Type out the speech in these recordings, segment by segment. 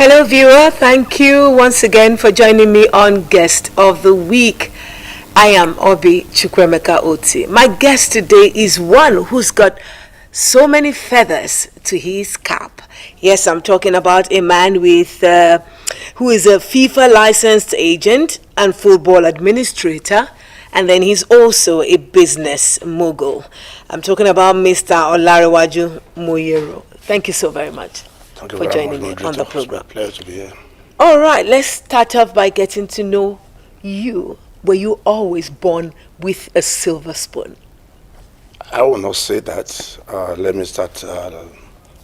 Hello viewer, thank you once again for joining me on Guest of the Week. I am Obi Chukwemeka Oti. My guest today is one who's got so many feathers to his cap. Yes, I'm talking about a man with who is a FIFA licensed agent and football administrator, and then he's also a business mogul. I'm talking about Mr. OLANREWAJU MOYERO. Thank you so very much for joining me on the program. It's my pleasure to be here. All right, let's start off by getting to know you. Were you always born with a silver spoon? I will not say that. Let me start.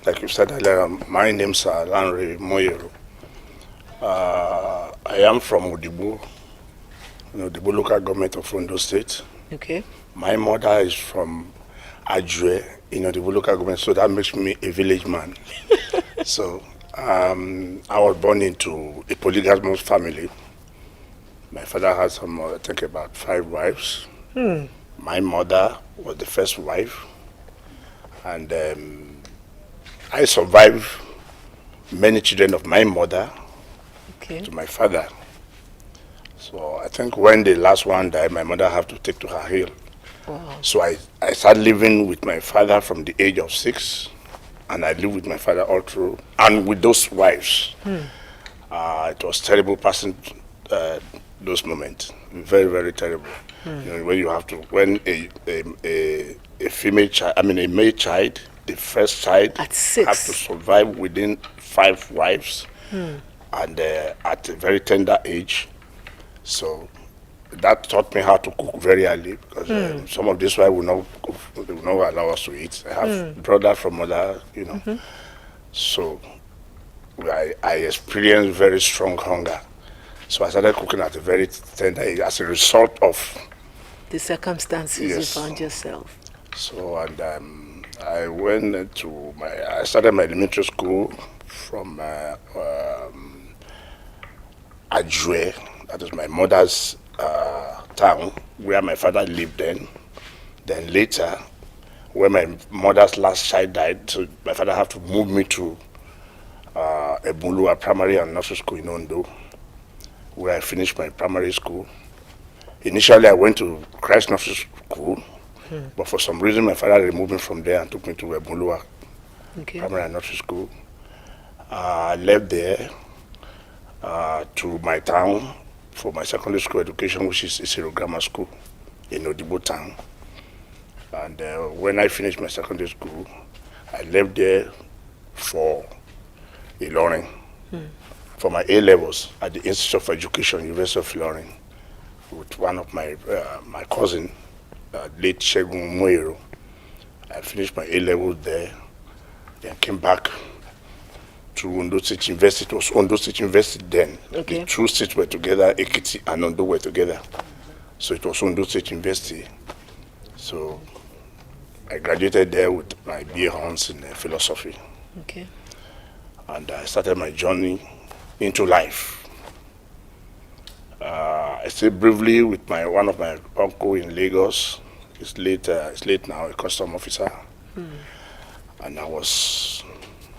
Like you said earlier, my name's OLANREWAJU MOYERO. I am from Odibo, Odibo local government of Ondo State. Okay. My mother is from Ajue, the local government, so that makes me a village man. So I was born into a polygamous family. My father had I think about 5 wives. My mother was the first wife, and I survived many children of my mother to my father. So I think when the last one died, my mother had to take to her heel. Wow. So I started living with my father from the age of 6, and I lived with my father all through, and with those wives. It was terrible passing those moments. Very, very terrible. When you have to, when a female child, a male child, the first child, at 6, have to survive within 5 wives, and at a very tender age. So that taught me how to cook very early, because some of these wives will not allow us to eat. I have brother from mother, So I experienced very strong hunger. So I started cooking at a very tender age as a result of the circumstances you found yourself. So, and I started my elementary school from Ajue, that is my mother's town, where my father lived then. Then later, when my mother's last child died, so my father had to move me to Ebulua Primary and Nursery School in Ondo, where I finished my primary school. Initially, I went to Christ Nursery School, but for some reason, my father removed me from there and took me to Ebulua Primary and Nursery School. I left there to my town for my secondary school education, which is Isiro Grammar School in Odibo town. And when I finished my secondary school, I left there for Ilorin, for my A-levels at the Institute of Education, University of Ilorin, with one of my cousin, late Shegun MOYERO. I finished my A-levels there, then came back to Ondo State University. It was Ondo State University then. The 2 states were together, Ekiti and Ondo were together. So it was Ondo State University. So I graduated there with my BA Honors in philosophy. And I started my journey into life. I stayed briefly with one of my uncle in Lagos. He's late now, a custom officer. And I was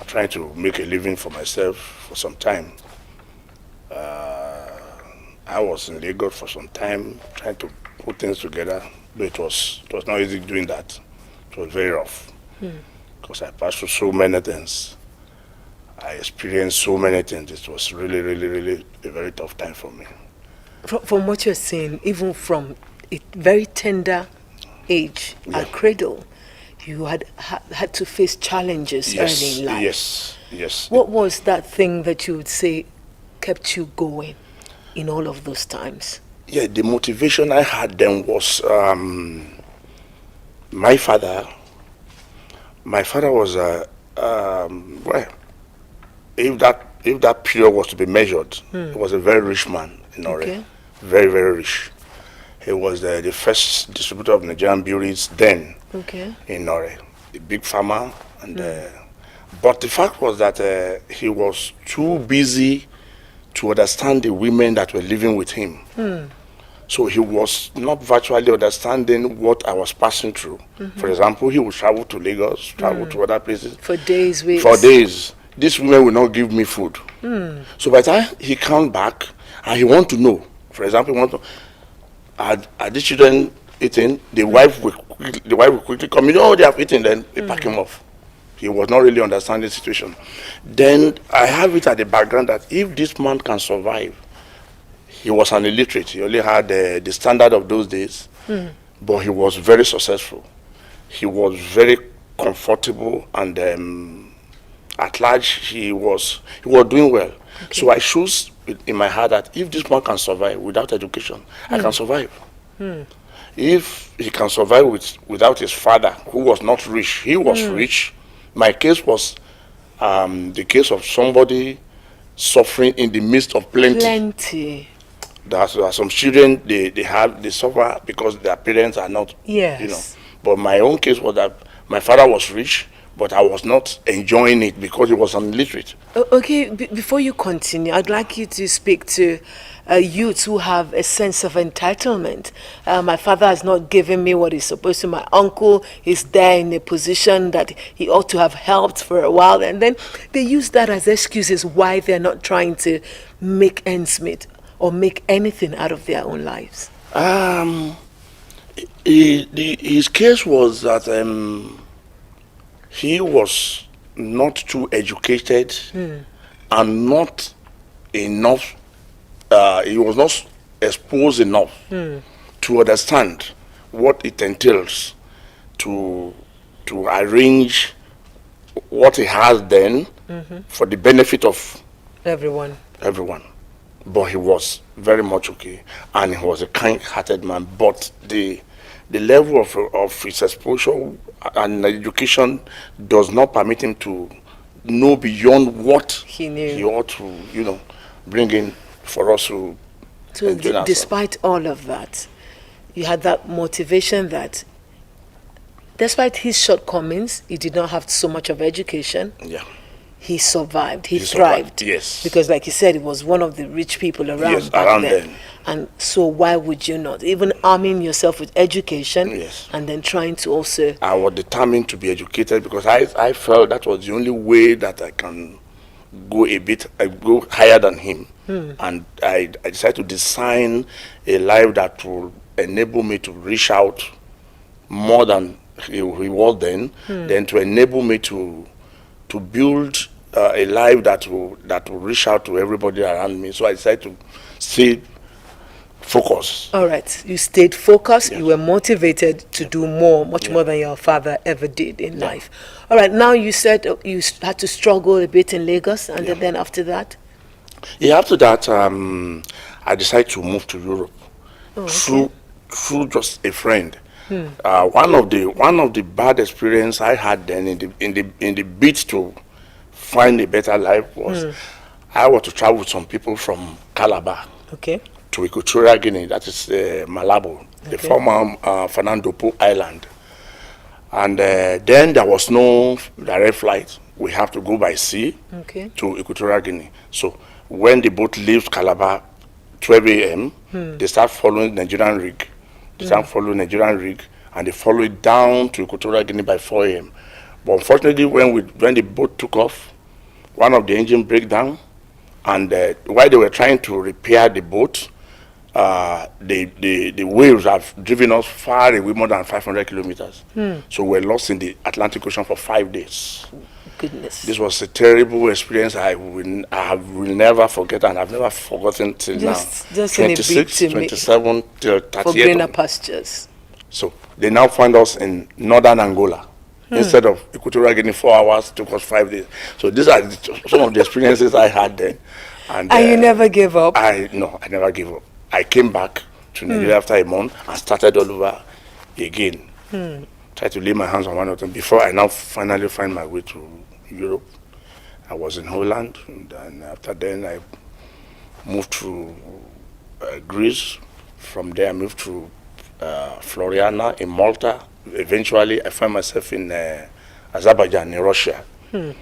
trying to make a living for myself for some time. I was in Lagos for some time, trying to put things together, but it was not easy doing that. It was very rough, because I passed through so many things. I experienced so many things. It was really, really, really a very tough time for me. From what you're saying, even from a very tender age, at cradle, you had to face challenges early in life. Yes. What was that thing that you would say kept you going in all of those times? Yeah, the motivation I had then was my father. My father was well, if that period was to be measured, he was a very rich man in Ore. Very, very rich. He was the first distributor of Nigerian breweries then in Ore, a big farmer. And but the fact was that he was too busy to understand the women that were living with him. So he was not virtually understanding what I was passing through. For example, he would travel to Lagos, travel to other places. For days, weeks. For days. These women will not give me food. So by the time he comes back and he want to know, for example, he want to, are these children eating? The wife will quickly come in. Oh, they have eaten. Then they pack him off. He was not really understanding the situation. Then I have it at the background that if this man can survive, he was an illiterate. He only had the standard of those days, but he was very successful. He was very comfortable, and at large he was doing well. Okay. So I choose in my heart that if this man can survive without education, I can survive. If he can survive without his father, who was not rich, he was rich. My case was the case of somebody suffering in the midst of plenty. There are some children, they suffer because their parents are not, But my own case was that my father was rich, but I was not enjoying it because he was an illiterate. Okay, before you continue, I'd like you to speak to youths who have a sense of entitlement. My father has not given me what he's supposed to. My uncle is there in a position that he ought to have helped for a while, and then they use that as excuses why they're not trying to make ends meet or make anything out of their own lives. His case was that he was not too educated and not enough. He was not exposed enough to understand what it entails to arrange what he has then for the benefit of everyone. But he was very much okay, and he was a kind-hearted man. But the level of his exposure and education does not permit him to know beyond what he knew. He ought to, bring in for us to. So despite all of that, you had that motivation that, despite his shortcomings, he did not have so much of education. Yeah. He survived. He thrived. Yes. Because, like you said, he was one of the rich people around back then. And so, why would you not? Even arming yourself with education, and then trying to also. I was determined to be educated because I felt that was the only way that I can go go higher than him. And I decided to design a life that will enable me to reach out more than he was then, to enable me to build a life that will reach out to everybody around me. So I decided to stay focused. All right, you stayed focused. Yes. You were motivated to do much more than your father ever did in life. All right, now you said you had to struggle a bit in Lagos, and then after that? Yeah, after that, I decided to move to Europe through just a friend. One of the bad experience I had then in the bid to find a better life was I was to travel with some people from Calabar to Equatorial Guinea, that is Malabo, the former Fernando Po Island. And then there was no direct flight. We have to go by sea to Equatorial Guinea. So when the boat leaves Calabar, 12 a.m., they start following Nigerian rig. They start following Nigerian rig, and they follow it down to Equatorial Guinea by 4 a.m. But unfortunately, when the boat took off, one of the engine broke down, and while they were trying to repair the boat, the waves have driven us far away, more than 500 kilometers. So we're lost in the Atlantic Ocean for 5 days. Goodness. This was a terrible experience I will never forget, and I've never forgotten till now. Just 26, 27 till 38. For greener pastures. So they now find us in northern Angola. Instead of Equatorial Guinea, 4 hours, took us 5 days. So these are some of the experiences I had then. And you never gave up? No, I never gave up. I came back to Nigeria after a month and started all over again. Tried to lay my hands on one of them before I now finally find my way to Europe. I was in Holland, and after then I moved to Greece. From there I moved to Floriana in Malta. Eventually I found myself in Azerbaijan in Russia. And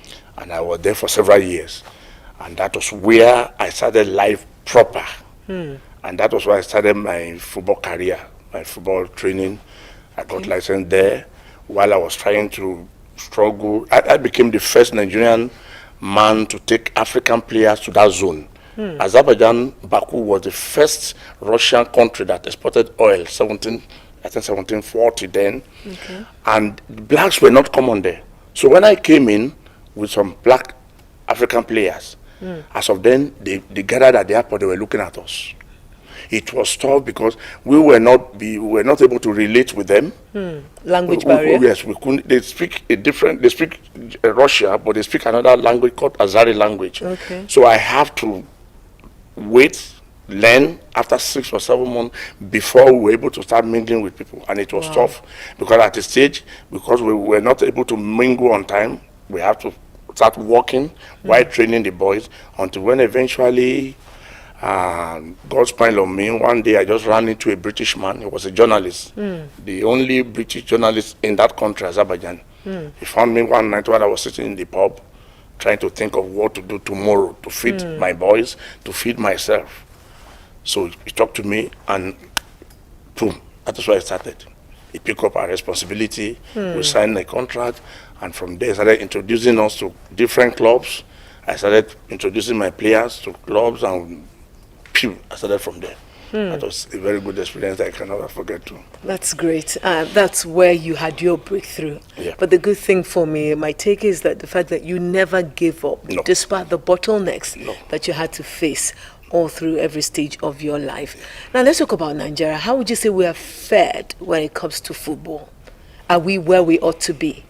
I was there for several years. And that was where I started life proper. And that was where I started my football career, my football training. I got licensed there while I was trying to struggle. I became the first Nigerian man to take African players to that zone. Azerbaijan, Baku was the first Russian country that exported oil, I think 1740 then. Okay. And blacks were not common there. So when I came in with some black African players, as of then, they gathered at the airport, they were looking at us. It was tough because we were not able to relate with them. Language barrier. Yes, we couldn't. They speak Russia, but they speak another language called Azari language. Okay. So I have to wait, learn after 6 or 7 months before we were able to start mingling with people, and it was tough because at the stage, because we were not able to mingle on time, we have to start working while training the boys until when eventually God smiled on me. One day I just ran into a British man. He was a journalist, the only British journalist in that country, Azerbaijan. He found me one night while I was sitting in the pub trying to think of what to do tomorrow to feed my boys, to feed myself. So he talked to me and boom, that is where I started. He picked up our responsibility, we signed a contract, and from there he started introducing us to different clubs. I started introducing my players to clubs, and I started from there. That was a very good experience that I can never forget too. That's great. That's where you had your breakthrough. Yeah. But the good thing for me, my take is that the fact that you never gave up, despite the bottlenecks that you had to face all through every stage of your life. Now let's talk about Nigeria. How would you say we are fared when it comes to football? Are we where we ought to be?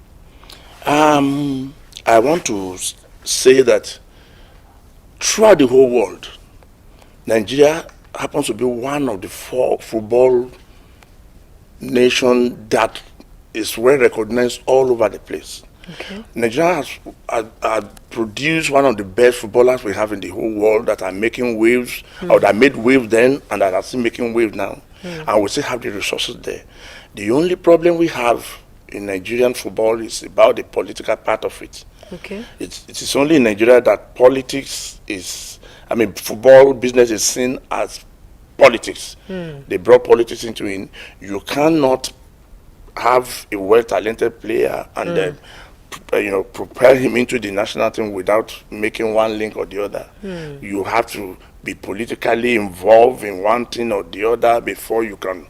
I want to say that throughout the whole world, Nigeria happens to be one of the 4 football nations that is well recognized all over the place. Okay. Nigeria has produced one of the best footballers we have in the whole world that are making waves, or that made waves then and that are still making waves now. And we still have the resources there. The only problem we have in Nigerian football is about the political part of it. Okay. It is only in Nigeria that politics is, football business is seen as politics. They brought politics into it. You cannot have a well-talented player and then propel him into the national team without making one link or the other. You have to be politically involved in one thing or the other before you can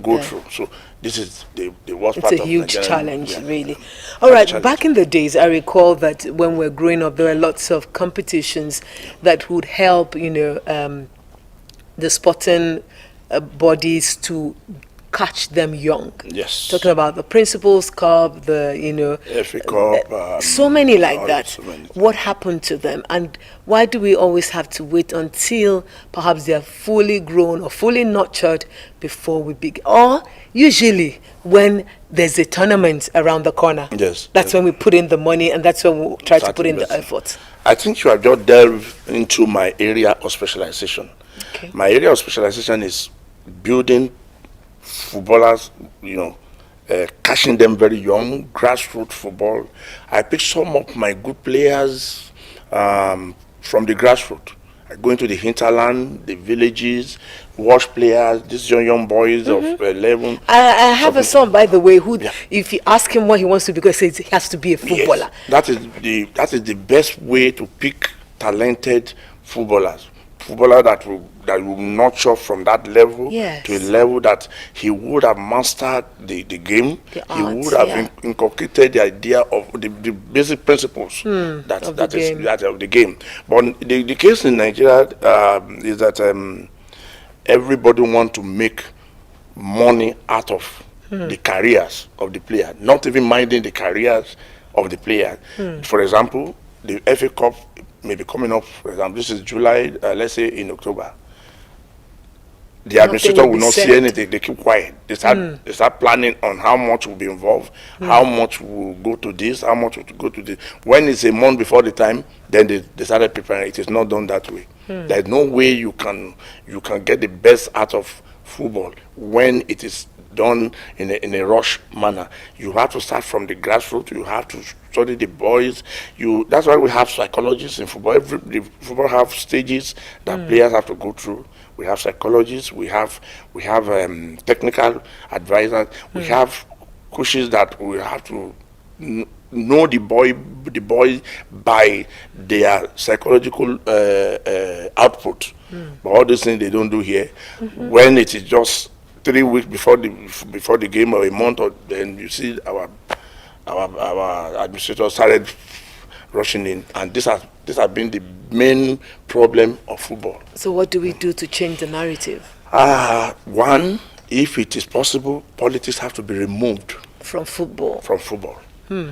go through. So this is the worst part of It's a huge Nigerian, challenge, really. All right, back in the days, I recall that when we were growing up, there were lots of competitions that would help, the sporting bodies to catch them young. Yes. Talking about the Principals Cup, the, FA Cup. so many like that. So many. What happened to them? And why do we always have to wait until perhaps they are fully grown or fully nurtured before we begin? Or usually when there's a tournament around the corner. Yes. That's when we put in the money, and that's when we try to put in the effort. I think you have just delved into my area of specialization. Okay. My area of specialization is building footballers, catching them very young, grassroots football. I pick some of my good players from the grassroots. I go into the hinterland, the villages, watch players, these young boys of 11. I have a son, by the way, who, if you ask him what he wants to be, because he has to be a footballer. Yes, that is the best way to pick talented footballers. Footballer that will nurture from that level to a level that he would have mastered the game. He would have inculcated the idea of the basic principles of the game. But the case in Nigeria is that everybody wants to make money out of the careers of the player, not even minding the careers of the player. For example, the FA Cup may be coming up. For example, this is July, let's say in October. The administrator will not see anything. They keep quiet. They start planning on how much will be involved, how much will go to this, how much will go to this. When it's a month before the time, then they started preparing. It is not done that way. There's no way you can get the best out of football when it is done in a rush manner. You have to start from the grassroots. You have to study the boys. That's why we have psychologists in football. The football have stages that players have to go through. We have psychologists. We have technical advisors. We have coaches that we have to know the boy by their psychological output. But all these things they don't do here. When it is just 3 weeks before the game, or a month, or then you see our administrators started rushing in, and this has been the main problem of football. So what do we do to change the narrative? One, if it is possible, politics have to be removed From football.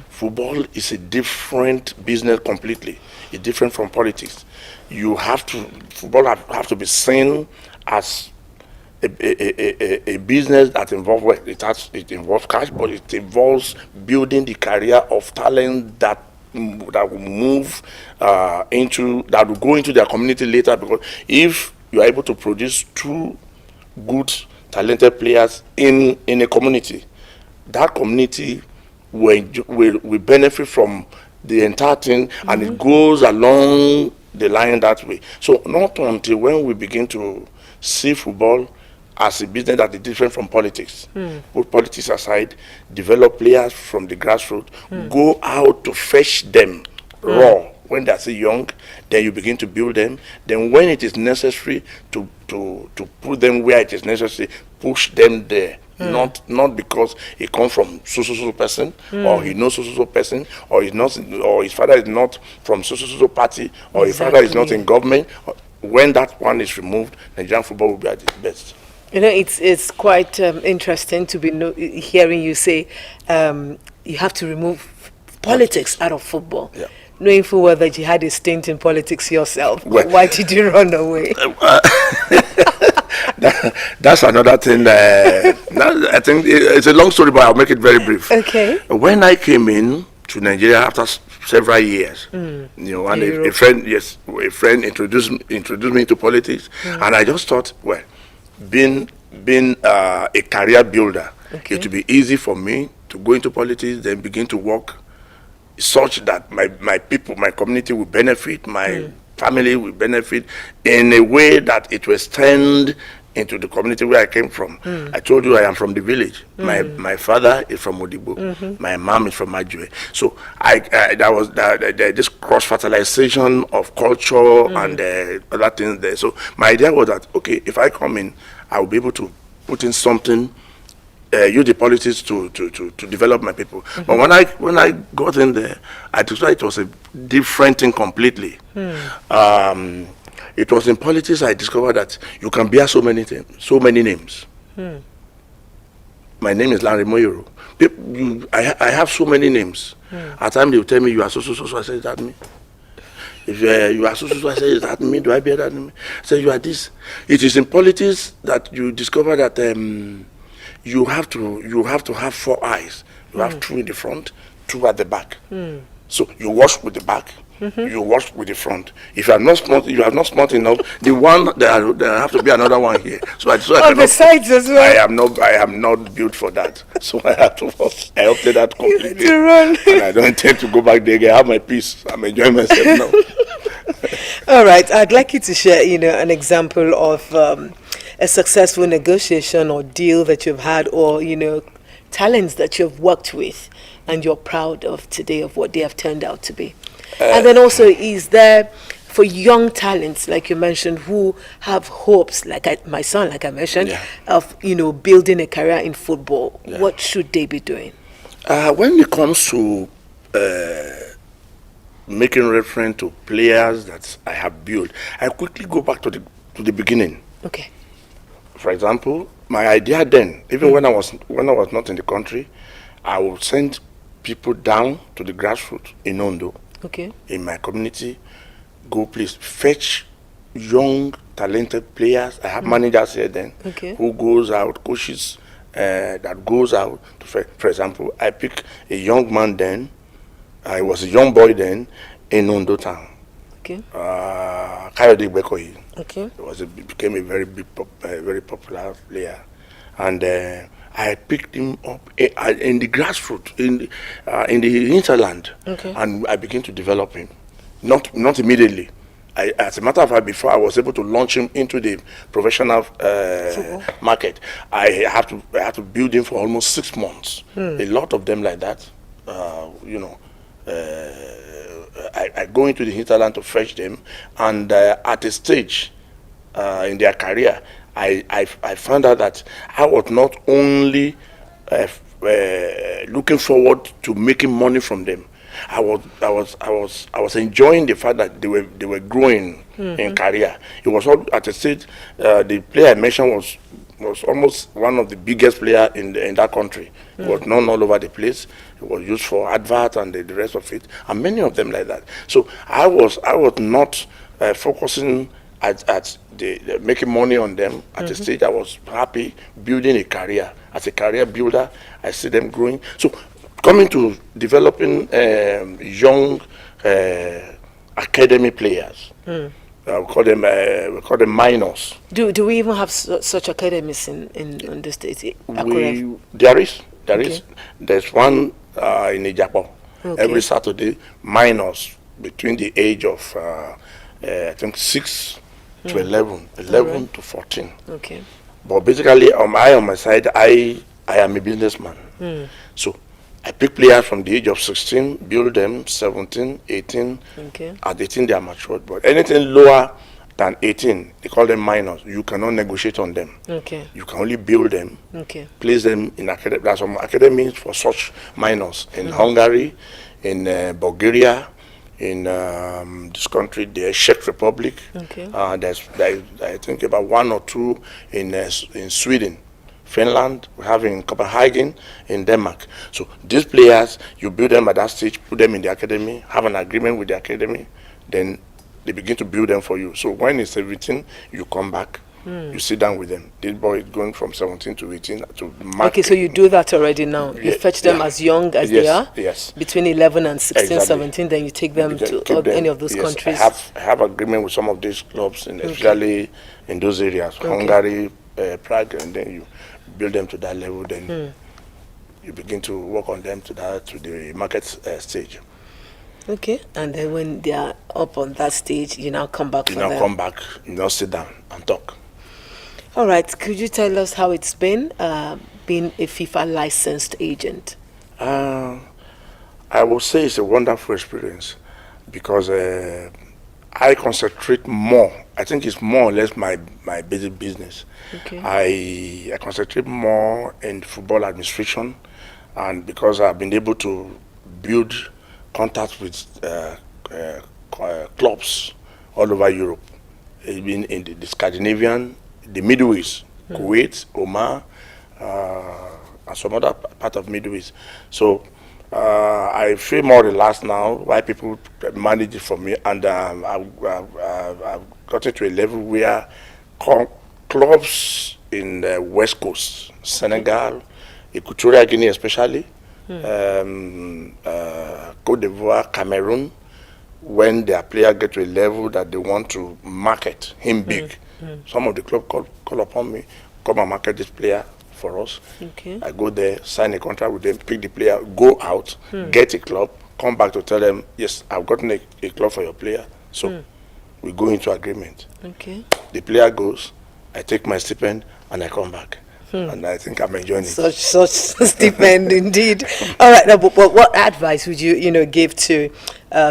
Football is a different business completely. It's different from politics. Football have to be seen as a business that involves, well, it involves cash, but it involves building the career of talent that will move that will go into their community later. Because if you are able to produce 2 good talented players in a community, that community will benefit from the entire thing, and it goes along the line that way. So not until when we begin to see football as a business that is different from politics, put politics aside, develop players from the grassroots, go out to fetch them raw when they're still young, then you begin to build them. Then when it is necessary to put them where it is necessary, push them there. Not because he comes from so person, or he knows so person, or he's not, or his father is not from so party, or his father is not in government. When that one is removed, Nigerian football will be at its best. You know, it's quite interesting to be hearing you say you have to remove politics out of football. Yeah. Knowing full well that you had a stint in politics yourself. Well, why did you run away? That's another thing. I think it's a long story, but I'll make it very brief. Okay. When I came in to Nigeria after several years, and a friend introduced me to politics, and I just thought, well, being a career builder, it would be easy for me to go into politics, then begin to work such that my people, my community will benefit, my family will benefit in a way that it will stand into the community where I came from. I told you I am from the village. My father is from Odigbo. My mom is from Majue. So that was this cross-fertilization of culture and other things there. So my idea was that, okay, if I come in, I will be able to put in something, use the politics to develop my people. But when I got in there, I decided it was a different thing completely. It was in politics I discovered that you can bear so many names. My name is OLANREWAJU. I have so many names. At times they will tell me, you are so. I say, is that me? If you are so, I say, is that me? Do I bear that name? I say, you are this. It is in politics that you discover that you have to have 4 eyes. You have 2 in the front, 2 at the back. So you wash with the back, you wash with the front. If you are not smart enough, the one there have to be another one here. So On the sides as well. I am not built for that. So I opted that completely. To run. And I don't intend to go back there again. I have my peace. I'm enjoying myself now. All right, I'd like you to share, an example of a successful negotiation or deal that you've had, or talents that you've worked with and you're proud of today, of what they have turned out to be. And then also, is there, for young talents like you mentioned, who have hopes, like my son, like I mentioned, of building a career in football, what should they be doing? When it comes to making reference to players that I have built, I quickly go back to the beginning. Okay. For example, my idea then, even when I was not in the country, I would send people down to the grassroots in Ondo, in my community. Go, please fetch young, talented players. I have managers here then who goes out, coaches that goes out. For example, I pick a young man then. I was a young boy then in Ondo town. Kayode Bekoyi. He became a very popular player, and I picked him up in the grassroots, in the hinterland, and I began to develop him. Not immediately. As a matter of fact, before I was able to launch him into the professional market, I had to build him for almost 6 months. A lot of them like that, I go into the hinterland to fetch them, and at a stage in their career, I found out that I was not only looking forward to making money from them. I was enjoying the fact that they were growing in career. It was all at a stage. The player I mentioned was almost one of the biggest player in that country. It was known all over the place. It was used for advert and the rest of it, and many of them like that. So I was not focusing at the making money on them. At the stage I was happy building a career. As a career builder, I see them growing. So coming to developing young academy players. We call them minors. Do we even have such academies in the states? There is. There's one in Ijapo. Okay. Every Saturday, minors between the age of I think 6 to 11 right. to 14. Okay. But basically, on my side, I am a businessman. So I pick players from the age of 16, build them 17, 18. Okay. At 18 they are matured. But anything lower than 18, they call them minors. You cannot negotiate on them. Okay. You can only build them. Okay. Place them in academy. There are some academies for such minors in Hungary, in Bulgaria, in this country, the Czech Republic. Okay. There's I think about 1 or 2 in Sweden. Finland, we have in Copenhagen, in Denmark. So these players, you build them at that stage, put them in the academy, have an agreement with the academy, then they begin to build them for you. So when it's 17, you come back, you sit down with them. This boy is going from 17 to 18 to mark. Okay, so you do that already now. You fetch them as young as they are? Yes. Between 11 and 16, 17, then you take them to any of those countries? I have agreement with some of these clubs, especially in those areas, Hungary, Prague, and then you build them to that level, then you begin to work on them to the market stage. Okay, and then when they are up on that stage, you now come back. You now sit down and talk. All right, could you tell us how it's been being a FIFA licensed agent? I will say it's a wonderful experience because I concentrate more. I think it's more or less my basic business. Okay. I concentrate more in football administration, and because I've been able to build contacts with clubs all over Europe, it's been in the Scandinavian, the Middle East, Kuwait, Oman, and some other part of Middle East. So I feel more relaxed now. Why people manage it for me, and I've gotten to a level where clubs in the West Coast, Senegal, Equatorial Guinea especially, Cote d'Ivoire, Cameroon, when their player get to a level that they want to market him big, some of the club call upon me, come and market this player for us. Okay. I go there, sign a contract with them, pick the player, go out, get a club, come back to tell them, yes, I've gotten a club for your player. So we go into agreement. Okay. The player goes, I take my stipend, and I come back. And I think I'm enjoying it. Such stipend indeed. All right, now, but what advice would you give to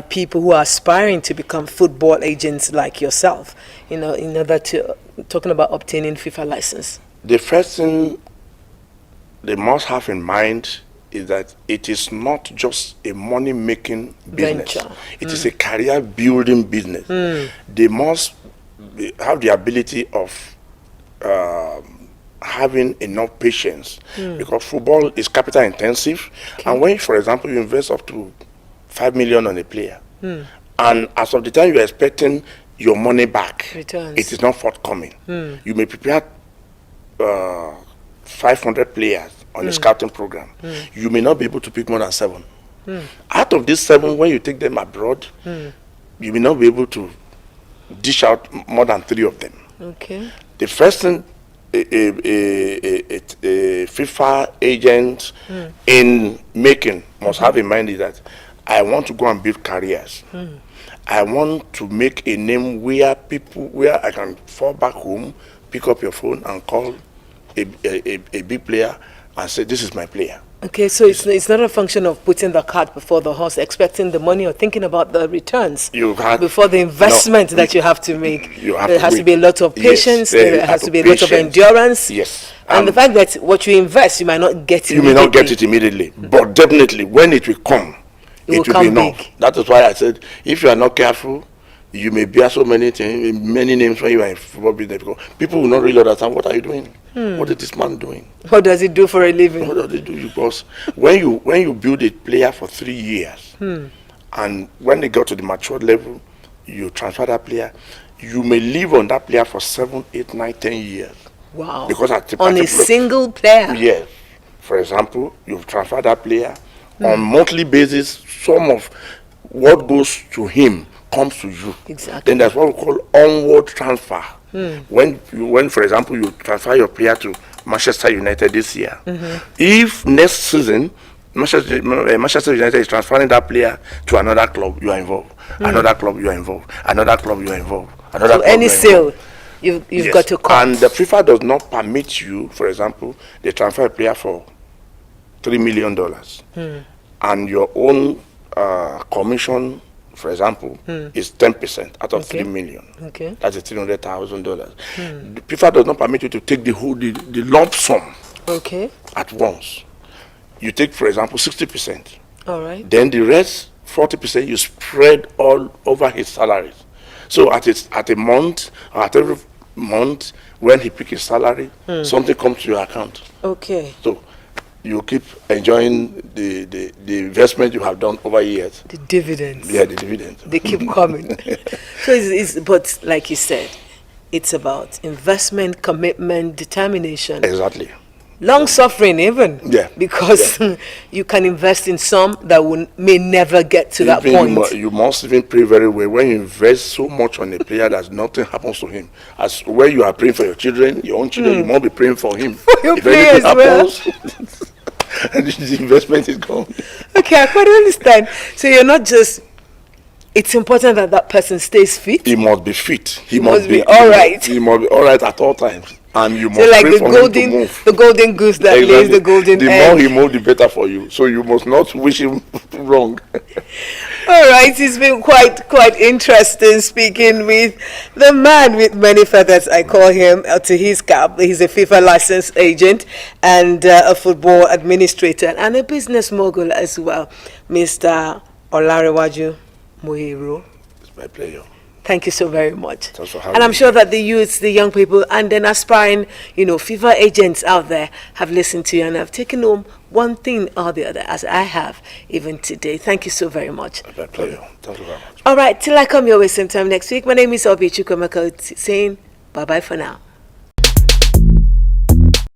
people who are aspiring to become football agents like yourself, in order to, talking about obtaining FIFA license? The first thing they must have in mind is that it is not just a money-making business. Venture. It is a career-building business. They must have the ability of having enough patience, because football is capital intensive. Okay. And when, for example, you invest up to 5 million on a player, and as of the time you're expecting your money back, returns, it is not forthcoming. You may prepare 500 players on a scouting program. You may not be able to pick more than 7. Out of these 7, when you take them abroad, you may not be able to dish out more than 3 of them. Okay. The first thing a FIFA agent in making must have in mind is that I want to go and build careers. I want to make a name where I can fall back home, pick up your phone and call a big player and say, this is my player. Okay, so it's not a function of putting the cart before the horse, expecting the money or thinking about the returns before the investment that you have to make. There has to be a lot of patience, there has to be a lot of endurance. Yes. And the fact that what you invest, you might not get it You may not get it immediately, but definitely when it will come, it will be enough. Big. That is why I said, if you are not careful, you may bear so many things, many names when you are in football business. Because people will not really understand, what are you doing? What is this man doing? What does he do for a living? What does he do? Because when you build a player for 3 years, and when they got to the mature level, you transfer that player, you may live on that player for 7, 8, 9, 10 years. Wow. Because on a single player? Yes. For example, you've transferred that player on monthly basis. Some of what goes to him comes to you. Exactly. Then there's what we call onward transfer. When for example, you transfer your player to Manchester United this year, if next season Manchester United is transferring that player to another club, you are involved. Another club, you are involved. Another club, you are involved. Another so club, any sale, you've got to cut. And the FIFA does not permit you, for example, they transfer a player for $3 million, and your own commission, for example, is 10% out of 3 million. Okay. That's $300,000. The FIFA does not permit you to take the whole the lump sum. Okay. At once. You take, for example, 60%. All right. Then the rest, 40%, you spread all over his salaries. So at a month, or at every month, when he picks his salary, something comes to your account. Okay. So you keep enjoying the investment you have done over years. The dividends. Yeah, the dividends. They keep coming. So but like you said, it's about investment, commitment, determination. Exactly. Long suffering even. Yeah. Because you can invest in some that may never get to that point. You must even pray very well. When you invest so much on a player that nothing happens to him. As when you are praying for your children, your own children, you must be praying for him. For your if anything happens, and the investment is gone. Okay, I quite understand. So you're not just, it's important that that person stays fit. He must be fit. He must be all right. He must be all right at all times. And you must like pray for him to move. The golden goose that lays the golden egg. The more he moves, the better for you. So you must not wish him wrong. All right, it's been quite interesting speaking with the man with many feathers. I call him to his cap. He's a FIFA licensed agent and a football administrator and a business mogul as well, Mr. OLANREWAJU MOYERO. It's my pleasure. Thank you so very much. And I'm sure that the youths, the young people, and then aspiring, FIFA agents out there have listened to you and have taken home one thing or the other, as I have even today. Thank you so very much. My pleasure. Thank you very much. All right, till I come your way same time next week. My name is Obi Chukwemeka saying bye-bye for now.